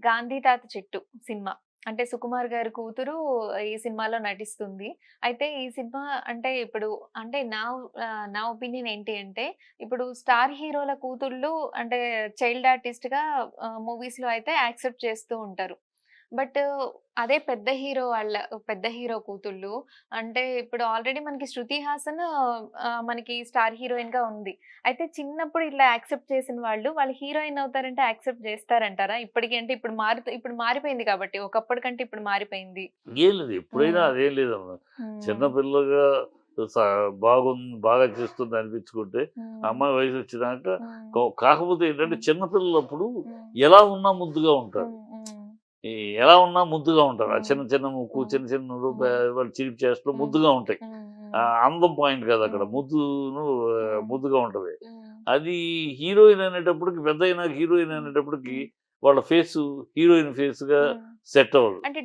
'గాంధీ తాత చెట్టు' సినిమా. అంటే సుకుమార్ గారి కూతురు ఈ సినిమాలో నటిస్తుంది. అయితే ఈ సినిమా అంటే ఇప్పుడు అంటే నా ఒపీనియన్ ఏంటి అంటే, ఇప్పుడు స్టార్ హీరోల కూతుళ్ళు అంటే చైల్డ్ ఆర్టిస్ట్‌గా మూవీస్‌లో అయితే యాక్సెప్ట్ చేస్తూ ఉంటారు. బట్ అదే పెద్ద హీరో కూతుళ్ళు అంటే ఇప్పుడు ఆల్రెడీ మనకి 'శృతి హాసన్' మనకి స్టార్ హీరోయిన్‌గా ఉంది. అయితే చిన్నప్పుడు ఇట్లా యాక్సెప్ట్ చేసిన వాళ్ళు హీరోయిన్ అవుతారంటే యాక్సెప్ట్ చేస్తారంటారా? ఇప్పటికి అంటే ఇప్పుడు మారిపోయింది కాబట్టి. ఒకప్పటి కంటే ఇప్పుడు మారిపోయింది. ఏం లేదు. ఎప్పుడైనా హ్మ్. అదేం లేదమ్మా. చిన్న హ్మ్. పిల్లగా స బాగా చేస్తుంది అనిపించుకుంటే, ఆ హ్మ్. అమ్మాయి వయసొచ్చినాక హ్మ్. కాకపోతే ఏంటంటే హ్మ్. చిన్న పిల్లలప్పుడు హ్మ్. ఎలా ఉన్నా ముద్దుగా ఉంటారు. హ్మ్. హ్మ్. ఈ ఎలా ఉన్నా ముద్దుగా ఉంటారు. ఆ హ్మ్. చిన్న చిన్న ముక్కు, హ్మ్. చిన్న చిన్న హ్మ్. వాళ్ళు చిలిపి చేష్టలు హ్మ్. ముద్దుగా ఉంటాయి. హ్మ్. హ్మ్. అందం పాయింట్ కాదక్కడ. హ్మ్. ముద్దును హ్మ్. ముద్దుగా ఉంటది. హ్మ్. అది హీరోయిన్ అనేటప్పటికి పెద్దయినాక హీరోయిన్ హ్మ్. అనేటప్పటికి హ్మ్. వాళ్ళ ఫేసు హీరోయిన్ ఫేస్‌గా హ్మ్. సెట్ అవ్వదు. అంటే